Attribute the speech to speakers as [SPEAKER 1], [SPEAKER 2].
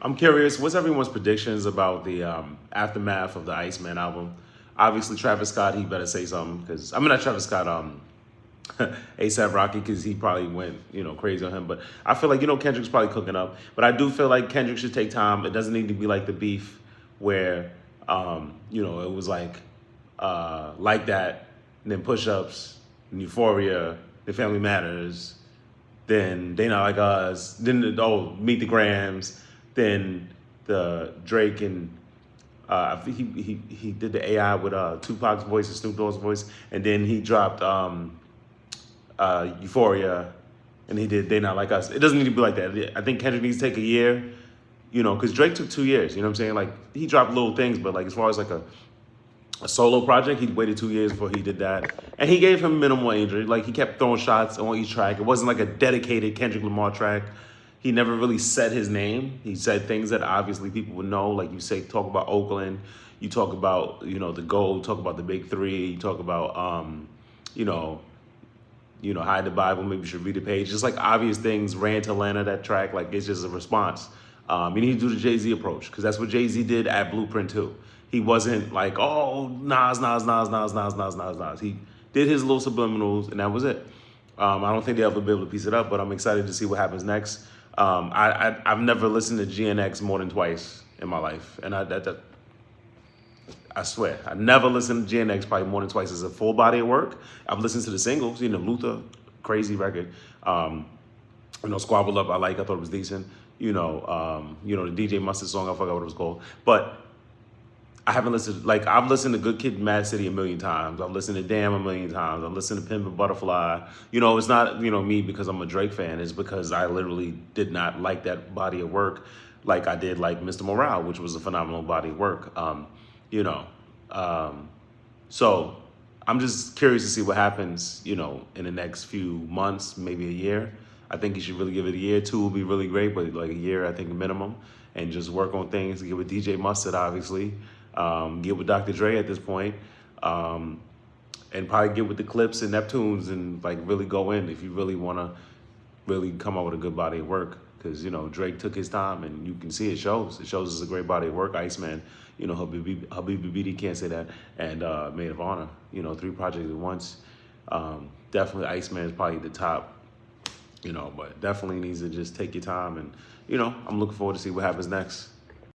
[SPEAKER 1] I'm curious, what's everyone's predictions about the aftermath of the Iceman album? Obviously, Travis Scott, he better say something because I mean not Travis Scott, ASAP Rocky, because he probably went crazy on him. But I feel like Kendrick's probably cooking up. But I do feel like Kendrick should take time. It doesn't need to be like the beef where it was like that, and then Push Ups, and Euphoria, The Family Matters, then They Not Like Us, then Meet the Grams, then the Drake and I think he did the AI with Tupac's voice and Snoop Dogg's voice, and then he dropped Euphoria, and he did They Not Like Us. It doesn't need to be like that. I think Kendrick needs to take a year, because Drake took 2 years. You know what I'm saying? Like he dropped little things, but like as far as like a solo project, he waited 2 years before he did that, and he gave him minimal injury. Like he kept throwing shots on each track. It wasn't like a dedicated Kendrick Lamar track. He never really said his name. He said things that obviously people would know. Like you say, talk about Oakland, you talk about the gold, talk about the big three, you talk about hide the Bible. Maybe you should read the page. Just like obvious things. Ran to Atlanta, that track. Like it's just a response. You need to do the Jay-Z approach because that's what Jay-Z did at Blueprint too. He wasn't like, oh, Nas. He did his little subliminals, and that was it. I don't think they'll ever be able to piece it up, but I'm excited to see what happens next. I've never listened to GNX more than twice in my life, and I swear, I never listened to GNX probably more than twice as a full body of work. I've listened to the singles, Luther, crazy record. Squabble Up, I thought it was decent. The DJ Mustard song, I forgot what it was called. But I haven't listened, I've listened to Good Kid, Mad City a million times. I've listened to Damn a million times. I've listened to Pimp and Butterfly. It's not, me because I'm a Drake fan. It's because I literally did not like that body of work like I did like Mr. Morale, which was a phenomenal body of work. So I'm just curious to see what happens, in the next few months, maybe a year. I think you should really give it a year. 2 will be really great, but like a year, I think minimum, and just work on things. Get with DJ Mustard, obviously. Get with Dr. Dre at this point, and probably get with the Clips and Neptunes and really go in if you really want to really come up with a good body of work. Because Drake took his time, and you can see it shows. It shows it's a great body of work. Iceman, Habibi Bidi can't say that, and Maid of Honor. 3 projects at once. Definitely Iceman is probably the top. But definitely needs to just take your time, and I'm looking forward to see what happens next.